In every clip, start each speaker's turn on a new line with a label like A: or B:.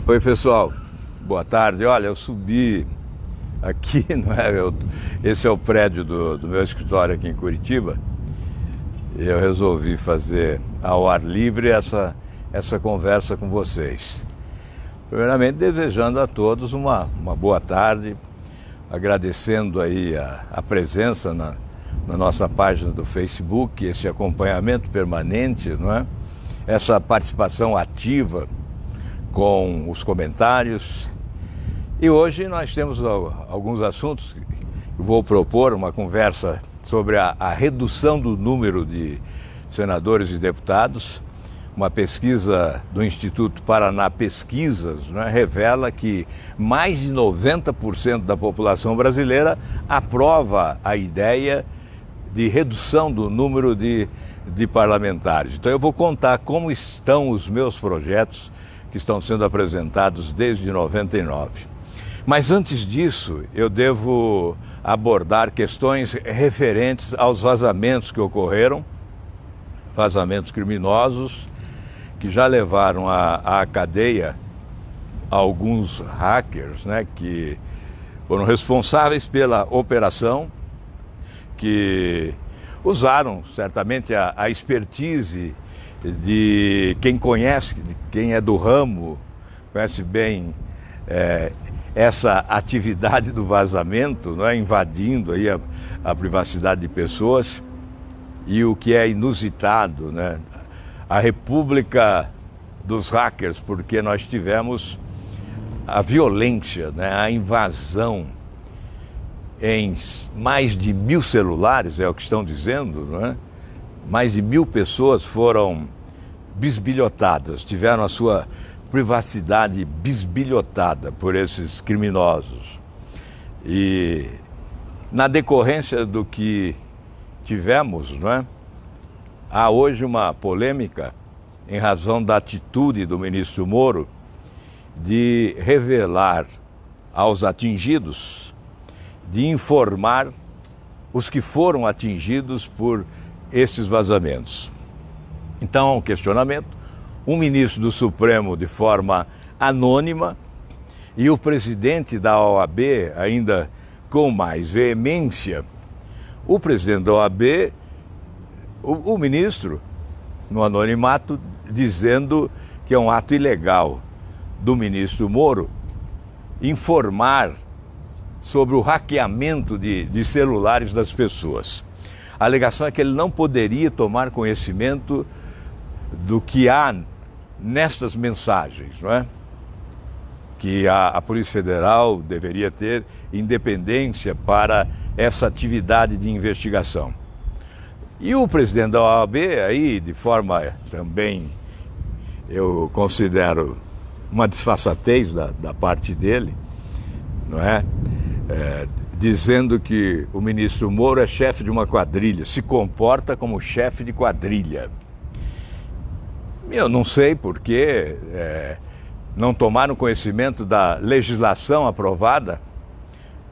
A: Oi, pessoal, boa tarde. Olha, eu subi aqui, não é? Esse é o prédio do meu escritório aqui em Curitiba. E eu resolvi fazer ao ar livre essa conversa com vocês. Primeiramente, desejando a todos uma boa tarde, agradecendo aí a presença na nossa página do Facebook, esse acompanhamento permanente, não é? Essa participação ativa com os comentários. E hoje nós temos alguns assuntos. Eu vou propor uma conversa sobre a redução do número de senadores e deputados. Uma pesquisa do Instituto Paraná Pesquisas, né, revela que mais de 90% da população brasileira aprova a ideia de redução do número de parlamentares. Então eu vou contar como estão os meus projetos que estão sendo apresentados desde 99. Mas antes disso, eu devo abordar questões referentes aos vazamentos que ocorreram, vazamentos criminosos, que já levaram à cadeia alguns hackers, né, que foram responsáveis pela operação, que usaram certamente a expertise de quem conhece, de quem é do ramo, conhece bem essa atividade do vazamento, não é? Invadindo aí a privacidade de pessoas. E o que é inusitado, né? A república dos hackers, porque nós tivemos a violência, né? A invasão em mais de 1000 celulares, é o que estão dizendo, não é? Mais de 1000 pessoas foram bisbilhotadas, tiveram a sua privacidade bisbilhotada por esses criminosos. E na decorrência do que tivemos, não é? Há hoje uma polêmica em razão da atitude do ministro Moro de revelar aos atingidos, de informar os que foram atingidos por esses vazamentos. Então, há um questionamento, um ministro do Supremo de forma anônima e o presidente da OAB ainda com mais veemência. O presidente da OAB, o ministro, no anonimato, dizendo que é um ato ilegal do ministro Moro informar sobre o hackeamento de celulares das pessoas. A alegação é que ele não poderia tomar conhecimento do que há nestas mensagens, não é? Que a Polícia Federal deveria ter independência para essa atividade de investigação. E o presidente da OAB, aí, de forma também, eu considero uma disfarçatez da parte dele, não é? Dizendo que o ministro Moro é chefe de uma quadrilha, se comporta como chefe de quadrilha. Eu não sei por que não tomaram conhecimento da legislação aprovada.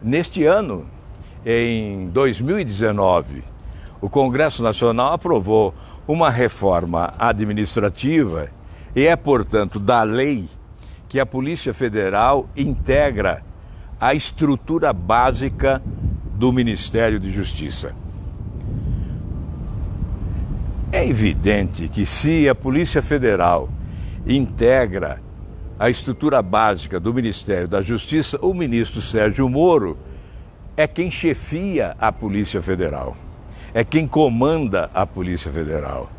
A: Neste ano, em 2019, o Congresso Nacional aprovou uma reforma administrativa e é, portanto, da lei que a Polícia Federal integra a estrutura básica do Ministério de Justiça. É evidente que se a Polícia Federal integra a estrutura básica do Ministério da Justiça, o ministro Sérgio Moro é quem chefia a Polícia Federal, é quem comanda a Polícia Federal.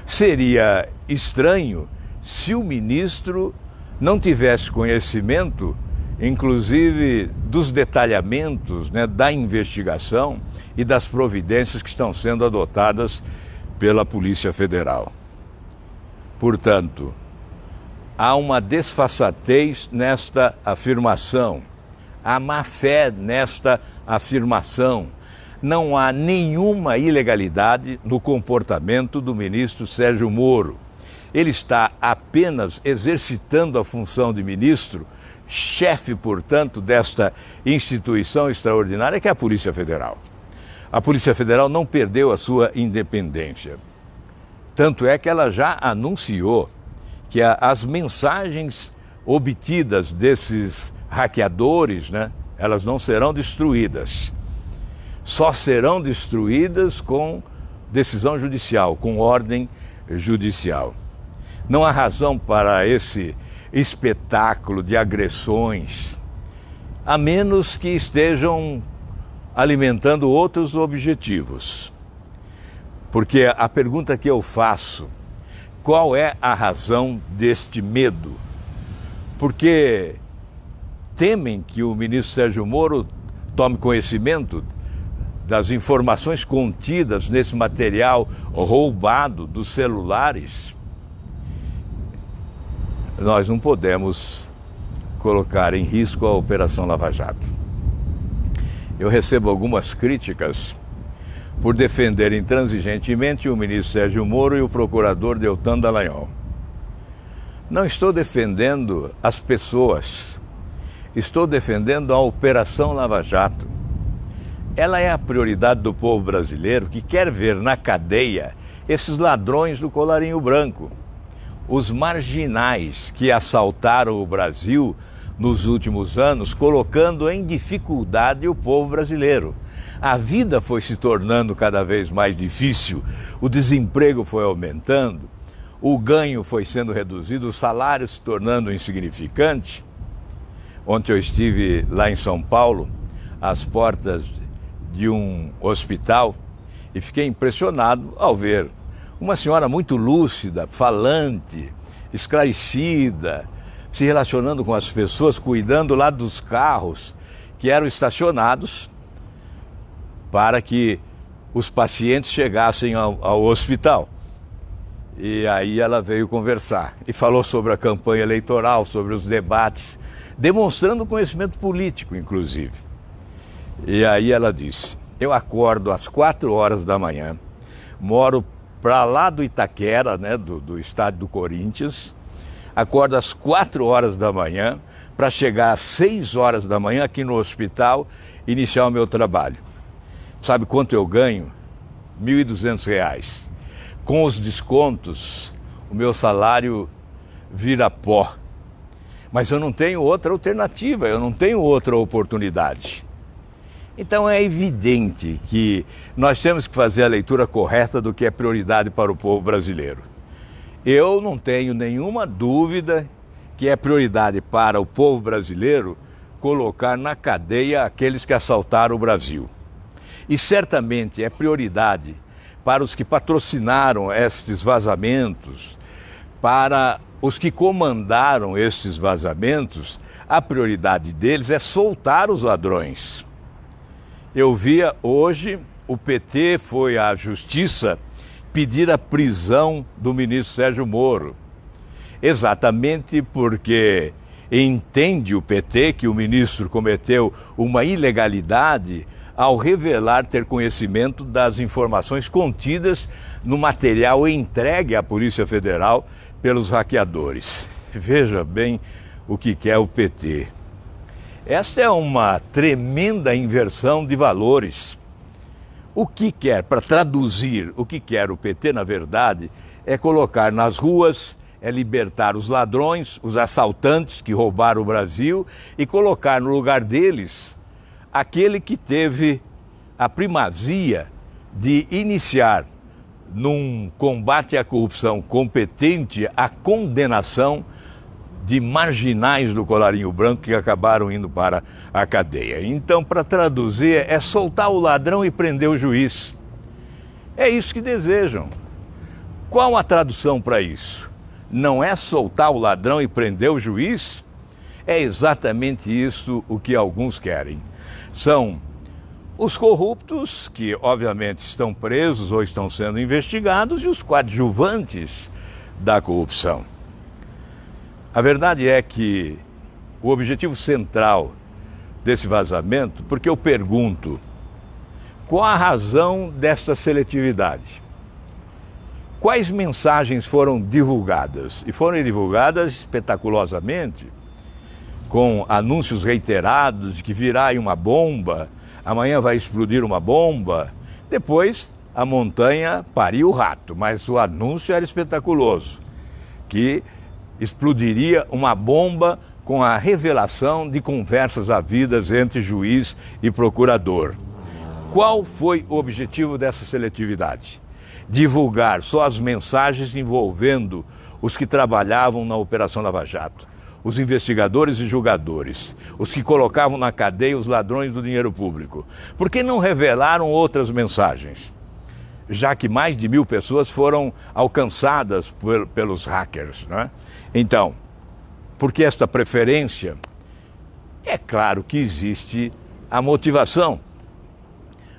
A: Seria estranho se o ministro não tivesse conhecimento, inclusive dos detalhamentos, né, da investigação e das providências que estão sendo adotadas pela Polícia Federal. Portanto, há uma desfaçatez nesta afirmação, há má-fé nesta afirmação. Não há nenhuma ilegalidade no comportamento do ministro Sérgio Moro. Ele está apenas exercitando a função de ministro, chefe, portanto, desta instituição extraordinária que é a Polícia Federal. A Polícia Federal não perdeu a sua independência. Tanto é que ela já anunciou que as mensagens obtidas desses hackeadores, né, elas não serão destruídas. Só serão destruídas com decisão judicial, com ordem judicial. Não há razão para esse espetáculo de agressões, a menos que estejam alimentando outros objetivos. Porque a pergunta que eu faço, qual é a razão deste medo? Porque temem que o ministro Sérgio Moro tome conhecimento das informações contidas nesse material roubado dos celulares. Nós não podemos colocar em risco a Operação Lava Jato. Eu recebo algumas críticas por defender intransigentemente o ministro Sérgio Moro e o procurador Deltan Dallagnol. Não estou defendendo as pessoas, estou defendendo a Operação Lava Jato. Ela é a prioridade do povo brasileiro que quer ver na cadeia esses ladrões do colarinho branco, os marginais que assaltaram o Brasil nos últimos anos, colocando em dificuldade o povo brasileiro. A vida foi se tornando cada vez mais difícil, o desemprego foi aumentando, o ganho foi sendo reduzido, o salário se tornando insignificante. Ontem eu estive lá em São Paulo, às portas de um hospital, e fiquei impressionado ao ver uma senhora muito lúcida, falante, esclarecida, se relacionando com as pessoas, cuidando lá dos carros que eram estacionados para que os pacientes chegassem ao hospital. E aí ela veio conversar e falou sobre a campanha eleitoral, sobre os debates, demonstrando conhecimento político, inclusive. E aí ela disse: eu acordo às 4 horas da manhã, moro para lá do Itaquera, né, do estádio do Corinthians, acordo às 4 horas da manhã para chegar às 6 horas da manhã aqui no hospital e iniciar o meu trabalho. Sabe quanto eu ganho? R$ 1.200. Com os descontos, o meu salário vira pó. Mas eu não tenho outra alternativa, eu não tenho outra oportunidade. Então é evidente que nós temos que fazer a leitura correta do que é prioridade para o povo brasileiro. Eu não tenho nenhuma dúvida que é prioridade para o povo brasileiro colocar na cadeia aqueles que assaltaram o Brasil. E certamente é prioridade para os que patrocinaram estes vazamentos, para os que comandaram estes vazamentos, a prioridade deles é soltar os ladrões. Eu via hoje, o PT foi à Justiça pedir a prisão do ministro Sérgio Moro, exatamente porque entende o PT que o ministro cometeu uma ilegalidade ao revelar ter conhecimento das informações contidas no material entregue à Polícia Federal pelos hackeadores. Veja bem o que quer o PT. Esta é uma tremenda inversão de valores. O que quer, para traduzir o que quer o PT, na verdade, é colocar nas ruas, é libertar os ladrões, os assaltantes que roubaram o Brasil e colocar no lugar deles aquele que teve a primazia de iniciar, num combate à corrupção competente, a condenação de marginais do colarinho branco que acabaram indo para a cadeia. Então, para traduzir, é soltar o ladrão e prender o juiz. É isso que desejam. Qual a tradução para isso? Não é soltar o ladrão e prender o juiz? É exatamente isso o que alguns querem. São os corruptos, que obviamente estão presos ou estão sendo investigados, e os coadjuvantes da corrupção. A verdade é que o objetivo central desse vazamento, porque eu pergunto, qual a razão desta seletividade? Quais mensagens foram divulgadas? E foram divulgadas espetaculosamente, com anúncios reiterados de que virá aí uma bomba, amanhã vai explodir uma bomba. Depois a montanha pariu o rato, mas o anúncio era espetaculoso, que explodiria uma bomba com a revelação de conversas havidas entre juiz e procurador. Qual foi o objetivo dessa seletividade? Divulgar só as mensagens envolvendo os que trabalhavam na Operação Lava Jato, os investigadores e julgadores, os que colocavam na cadeia os ladrões do dinheiro público. Por que não revelaram outras mensagens? Já que mais de 1000 pessoas foram alcançadas pelos hackers, né? Então, por que esta preferência? É claro que existe a motivação.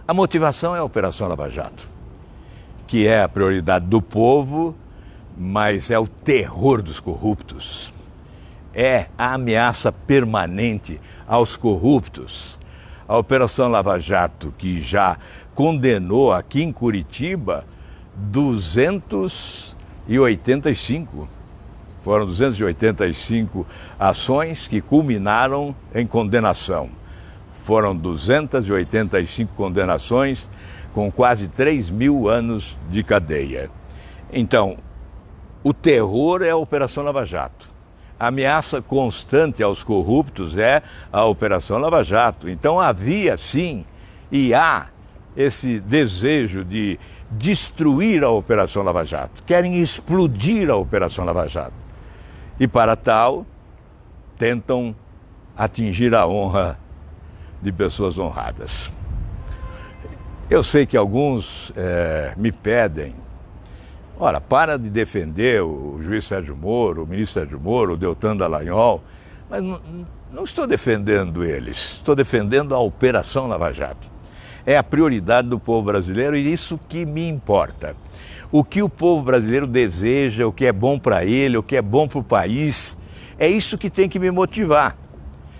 A: A motivação é a Operação Lava Jato, que é a prioridade do povo, mas é o terror dos corruptos. É a ameaça permanente aos corruptos. A Operação Lava Jato, que já condenou aqui em Curitiba 285. Foram 285 ações que culminaram em condenação. Foram 285 condenações com quase 3.000 anos de cadeia. Então, o terror é a Operação Lava Jato. A ameaça constante aos corruptos é a Operação Lava Jato. Então havia sim e há esse desejo de destruir a Operação Lava Jato. Querem explodir a Operação Lava Jato. E para tal, tentam atingir a honra de pessoas honradas. Eu sei que alguns me pedem, ora, para de defender o juiz Sérgio Moro, o ministro Sérgio Moro, o Deltan Dallagnol, mas não estou defendendo eles, estou defendendo a Operação Lava Jato. É a prioridade do povo brasileiro e isso que me importa. O que o povo brasileiro deseja, o que é bom para ele, o que é bom para o país, é isso que tem que me motivar,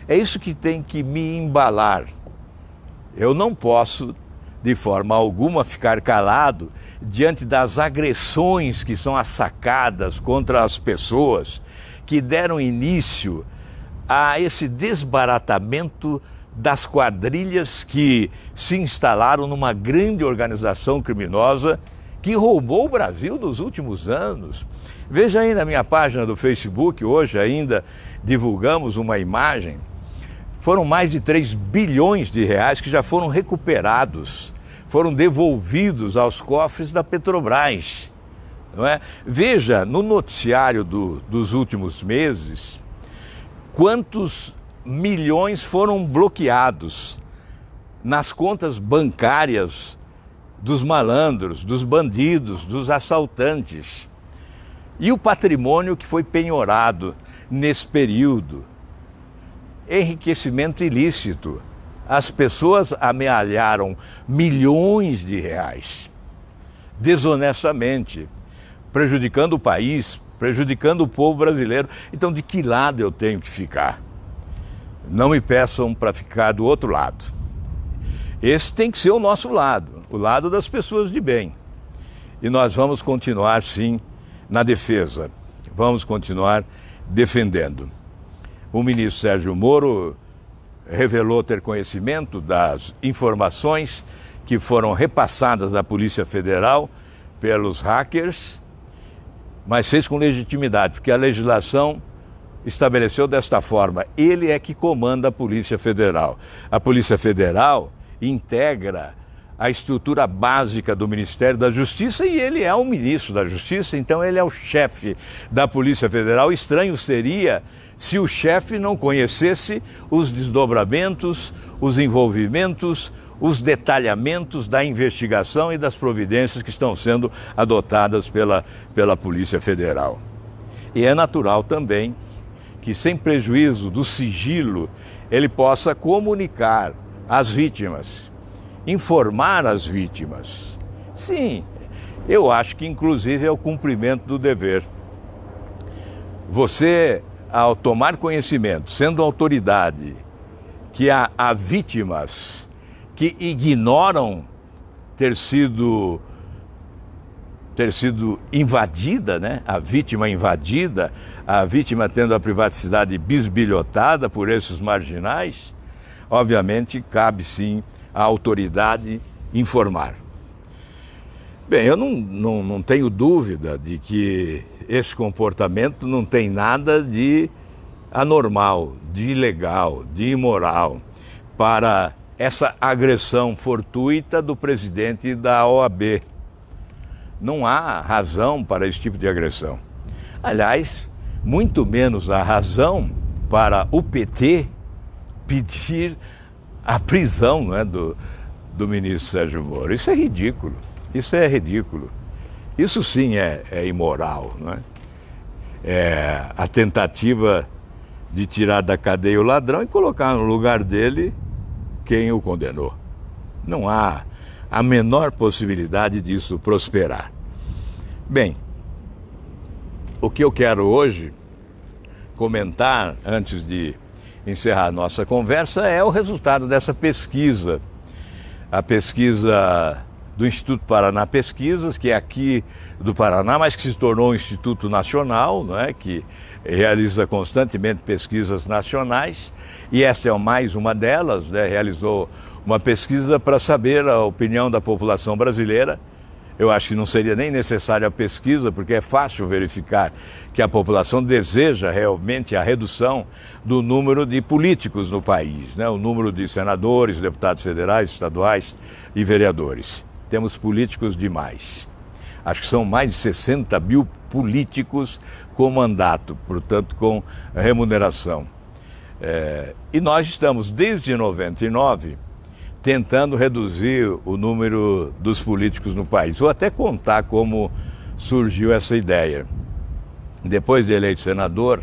A: é isso que tem que me embalar. Eu não posso, de forma alguma, ficar calado diante das agressões que são assacadas contra as pessoas que deram início a esse desbaratamento das quadrilhas que se instalaram numa grande organização criminosa que roubou o Brasil nos últimos anos. Veja aí na minha página do Facebook, hoje ainda divulgamos uma imagem. Foram mais de 3 bilhões de reais que já foram recuperados, foram devolvidos aos cofres da Petrobras, não é? Veja no noticiário dos últimos meses quantos milhões foram bloqueados nas contas bancárias dos malandros, dos bandidos, dos assaltantes. E o patrimônio que foi penhorado nesse período. Enriquecimento ilícito. As pessoas amealharam milhões de reais, desonestamente, prejudicando o país, prejudicando o povo brasileiro. Então, de que lado eu tenho que ficar? Não me peçam para ficar do outro lado. Esse tem que ser o nosso lado, o lado das pessoas de bem. E nós vamos continuar, sim, na defesa. Vamos continuar defendendo. O ministro Sérgio Moro revelou ter conhecimento das informações que foram repassadas à Polícia Federal pelos hackers, mas fez com legitimidade, porque a legislação estabeleceu desta forma: ele é que comanda a Polícia Federal. A Polícia Federal integra a estrutura básica do Ministério da Justiça e ele é o ministro da Justiça, então ele é o chefe da Polícia Federal. Estranho seria se o chefe não conhecesse os desdobramentos, os envolvimentos, os detalhamentos da investigação e das providências que estão sendo adotadas pela Polícia Federal. E é natural também que, sem prejuízo do sigilo, ele possa comunicar às vítimas, informar as vítimas. Sim, eu acho que inclusive é o cumprimento do dever. Você, ao tomar conhecimento, sendo autoridade, que há vítimas que ignoram ter sido invadida, né? A vítima invadida, a vítima tendo a privacidade bisbilhotada por esses marginais, obviamente cabe sim à autoridade informar. Bem, eu não tenho dúvida de que esse comportamento não tem nada de anormal, de ilegal, de imoral para essa agressão fortuita do presidente da OAB. Não há razão para esse tipo de agressão. Aliás, muito menos há razão para o PT pedir a prisão, não é, do ministro Sérgio Moro. Isso é ridículo, isso é ridículo. Isso sim é imoral, não é? É a tentativa de tirar da cadeia o ladrão e colocar no lugar dele quem o condenou. Não há a menor possibilidade disso prosperar. Bem, o que eu quero hoje comentar, antes de encerrar nossa conversa, é o resultado dessa pesquisa. A pesquisa do Instituto Paraná Pesquisas, que é aqui do Paraná, mas que se tornou um Instituto Nacional, não é? Que realiza constantemente pesquisas nacionais, e essa é mais uma delas, né? Realizou uma pesquisa para saber a opinião da população brasileira. Eu acho que não seria nem necessária a pesquisa, porque é fácil verificar que a população deseja realmente a redução do número de políticos no país, né? O número de senadores, deputados federais, estaduais e vereadores. Temos políticos demais. Acho que são mais de 60 mil políticos com mandato, portanto com remuneração. E nós estamos, desde 99, tentando reduzir o número dos políticos no país. Vou até contar como surgiu essa ideia. Depois de eleito senador,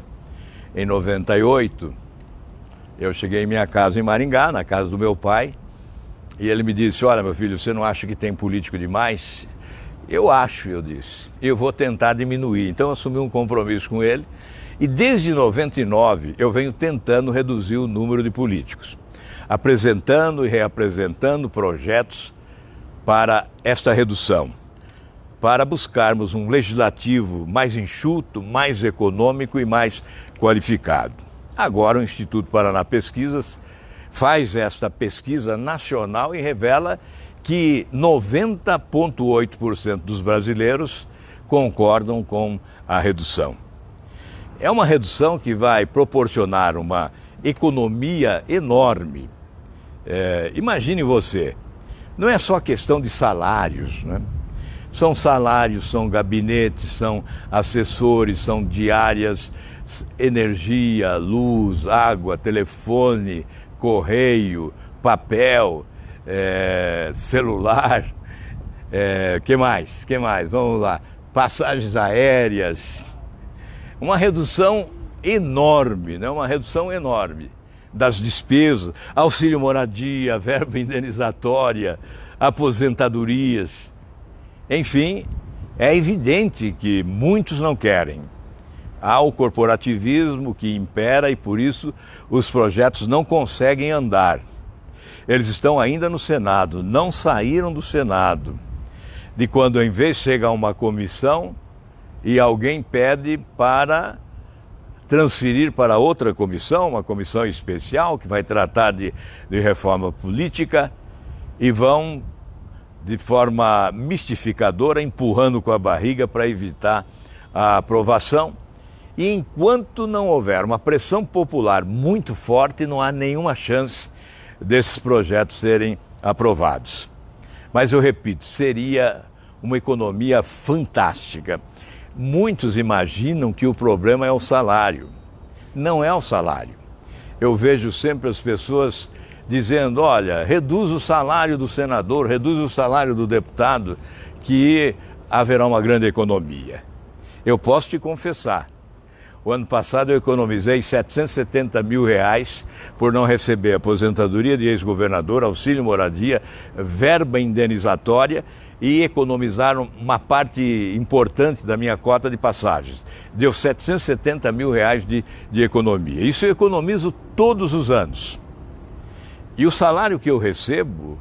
A: em 98, eu cheguei em minha casa em Maringá, na casa do meu pai, e ele me disse: olha, meu filho, você não acha que tem político demais? Eu acho, eu disse. Eu vou tentar diminuir. Então eu assumi um compromisso com ele, e desde 99 eu venho tentando reduzir o número de políticos, apresentando e reapresentando projetos para esta redução, para buscarmos um legislativo mais enxuto, mais econômico e mais qualificado. Agora o Instituto Paraná Pesquisas faz esta pesquisa nacional e revela que 90,8% dos brasileiros concordam com a redução. É uma redução que vai proporcionar uma economia enorme. Imagine você, não é só questão de salários, né? São salários, são gabinetes, são assessores, são diárias, energia, luz, água, telefone, correio, papel, celular, que mais? Vamos lá, passagens aéreas. Uma redução enorme, né? Uma redução enorme das despesas, auxílio moradia, verba indenizatória, aposentadorias. Enfim, é evidente que muitos não querem. Há o corporativismo que impera e por isso os projetos não conseguem andar. Eles estão ainda no Senado, não saíram do Senado. De quando, em vez, chega uma comissão e alguém pede para transferir para outra comissão, uma comissão especial que vai tratar de reforma política, e vão, de forma mistificadora, empurrando com a barriga para evitar a aprovação. E enquanto não houver uma pressão popular muito forte, não há nenhuma chance desses projetos serem aprovados. Mas eu repito, seria uma economia fantástica. Muitos imaginam que o problema é o salário. Não é o salário. Eu vejo sempre as pessoas dizendo: olha, reduz o salário do senador, reduz o salário do deputado, que haverá uma grande economia. Eu posso te confessar, o ano passado eu economizei R$770 mil por não receber aposentadoria de ex-governador, auxílio moradia, verba indenizatória, e economizaram uma parte importante da minha cota de passagens. Deu R$770 mil de economia. Isso eu economizo todos os anos. E o salário que eu recebo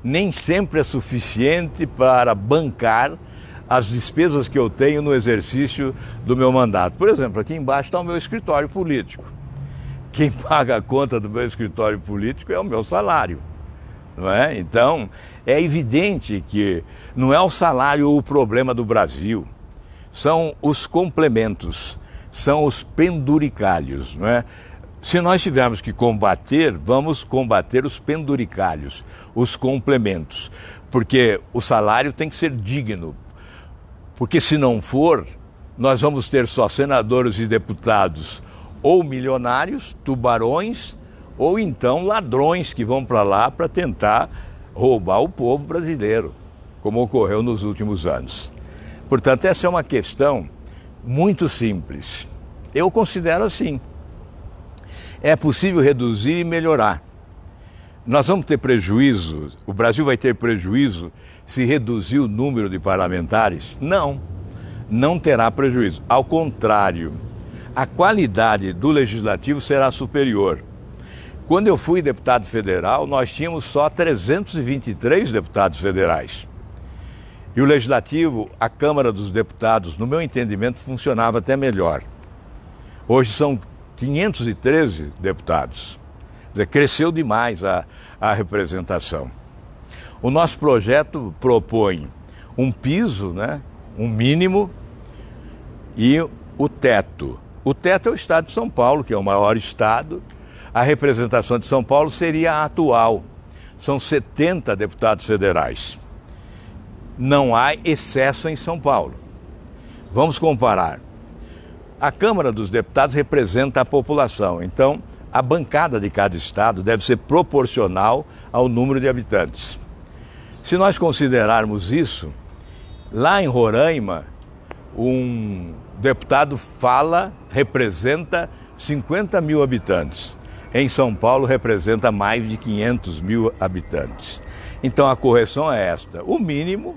A: nem sempre é suficiente para bancar as despesas que eu tenho no exercício do meu mandato. Por exemplo, aqui embaixo está o meu escritório político. Quem paga a conta do meu escritório político é o meu salário, não é? Então, é evidente que não é o salário o problema do Brasil. são os complementos, são os penduricalhos, não é? Se nós tivermos que combater, vamos combater os penduricalhos, os complementos, porque o salário tem que ser digno, porque se não for, nós vamos ter só senadores e deputados ou milionários, tubarões, ou então ladrões que vão para lá para tentar roubar o povo brasileiro, como ocorreu nos últimos anos. Portanto, essa é uma questão muito simples. Eu considero assim. É possível reduzir e melhorar. Nós vamos ter prejuízo, o Brasil vai ter prejuízo se reduzir o número de parlamentares? Não, não terá prejuízo. Ao contrário, a qualidade do legislativo será superior. Quando eu fui deputado federal, nós tínhamos só 323 deputados federais. E o legislativo, a Câmara dos Deputados, no meu entendimento, funcionava até melhor. Hoje são 513 deputados. Quer dizer, cresceu demais a representação. O nosso projeto propõe um piso, né, um mínimo e o teto. O teto é o estado de São Paulo, que é o maior estado. A representação de São Paulo seria a atual. São 70 deputados federais. Não há excesso em São Paulo. Vamos comparar. A Câmara dos Deputados representa a população, então a bancada de cada estado deve ser proporcional ao número de habitantes. Se nós considerarmos isso, lá em Roraima, um deputado representa 50 mil habitantes. Em São Paulo representa mais de 500 mil habitantes. Então a correção é esta, o mínimo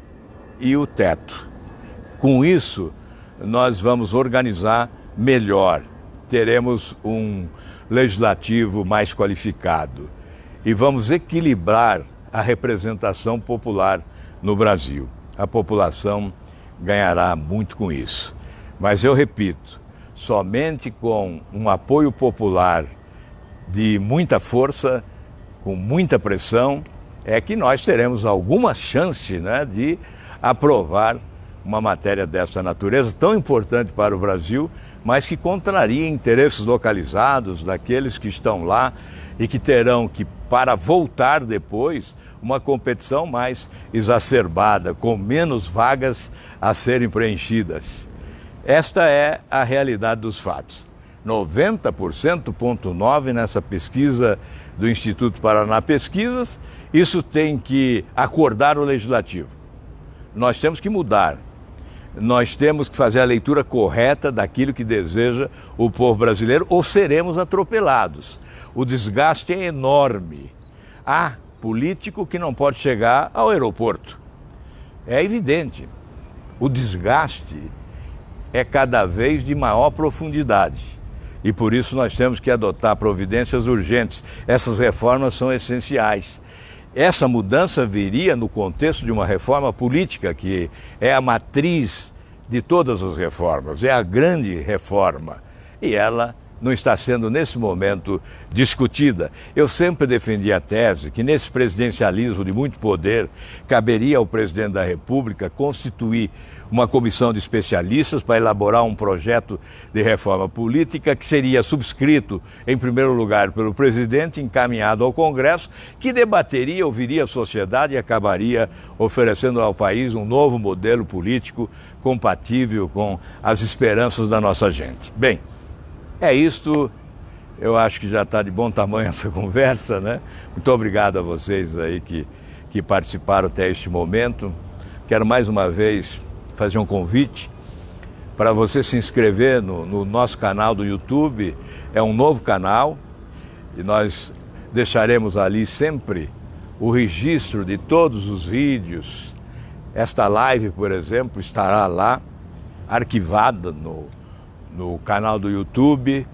A: e o teto. Com isso, nós vamos organizar melhor, teremos um legislativo mais qualificado e vamos equilibrar a representação popular no Brasil. A população ganhará muito com isso. Mas eu repito, somente com um apoio popular de muita força, com muita pressão, é que nós teremos alguma chance, né, de aprovar uma matéria dessa natureza, tão importante para o Brasil, mas que contraria interesses localizados daqueles que estão lá e que terão que, para voltar depois, uma competição mais exacerbada, com menos vagas a serem preenchidas. Esta é a realidade dos fatos. 90,9% nessa pesquisa do Instituto Paraná Pesquisas, isso tem que acordar o legislativo. Nós temos que mudar. Nós temos que fazer a leitura correta daquilo que deseja o povo brasileiro ou seremos atropelados. O desgaste é enorme. Há político que não pode chegar ao aeroporto. É evidente. O desgaste é cada vez de maior profundidade. E por isso nós temos que adotar providências urgentes. Essas reformas são essenciais. Essa mudança viria no contexto de uma reforma política, que é a matriz de todas as reformas, é a grande reforma. E ela não está sendo, nesse momento, discutida. Eu sempre defendi a tese que, nesse presidencialismo de muito poder, caberia ao presidente da República constituir uma comissão de especialistas para elaborar um projeto de reforma política que seria subscrito, em primeiro lugar, pelo presidente, encaminhado ao Congresso, que debateria, ouviria a sociedade e acabaria oferecendo ao país um novo modelo político compatível com as esperanças da nossa gente. Bem, é isto. Eu acho que já está de bom tamanho essa conversa, né? Muito obrigado a vocês aí que participaram até este momento. Quero mais uma vez fazer um convite para você se inscrever no nosso canal do YouTube. É um novo canal e nós deixaremos ali sempre o registro de todos os vídeos. Esta live, por exemplo, estará lá, arquivada no canal do YouTube.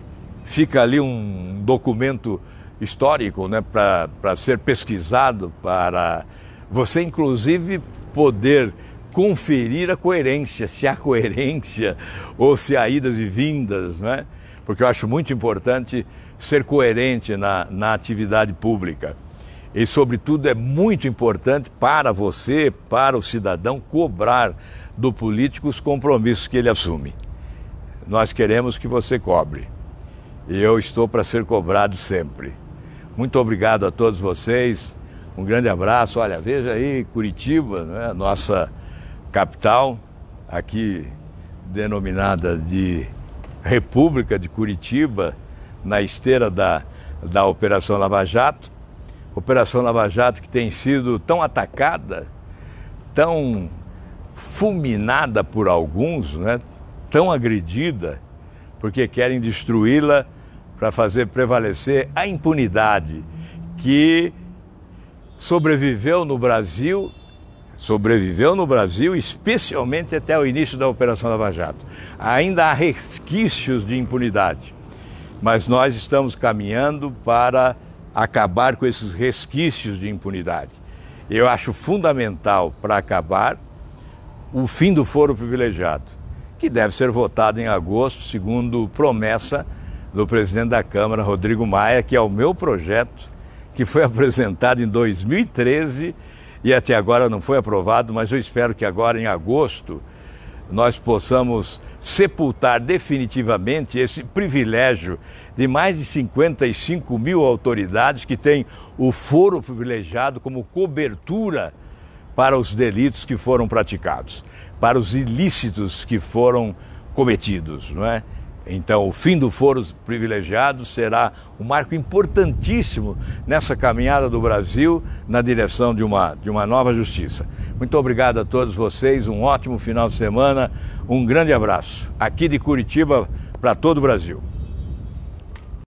A: Fica ali um documento histórico, né, para ser pesquisado, para você, inclusive, poder conferir a coerência, se há coerência ou se há idas e vindas, né? Porque eu acho muito importante ser coerente na atividade pública. E, sobretudo, é muito importante para você, para o cidadão, cobrar do político os compromissos que ele assume. Nós queremos que você cobre. E eu estou para ser cobrado sempre. Muito obrigado a todos vocês. Um grande abraço. Olha, veja aí Curitiba, né, nossa capital, aqui denominada de República de Curitiba, na esteira da Operação Lava Jato. Operação Lava Jato que tem sido tão atacada, tão fulminada por alguns, né, tão agredida, porque querem destruí-la para fazer prevalecer a impunidade que sobreviveu no Brasil, especialmente até o início da Operação Lava Jato. Ainda há resquícios de impunidade, mas nós estamos caminhando para acabar com esses resquícios de impunidade. Eu acho fundamental para acabar o fim do foro privilegiado, que deve ser votado em agosto, segundo promessa do presidente da Câmara, Rodrigo Maia, que é o meu projeto, que foi apresentado em 2013 e até agora não foi aprovado, mas eu espero que agora, em agosto, nós possamos sepultar definitivamente esse privilégio de mais de 55 mil autoridades que têm o foro privilegiado como cobertura para os delitos que foram praticados, para os ilícitos que foram cometidos, não é? Então, o fim do foro privilegiado será um marco importantíssimo nessa caminhada do Brasil na direção de uma nova justiça. Muito obrigado a todos vocês, um ótimo final de semana, um grande abraço aqui de Curitiba para todo o Brasil.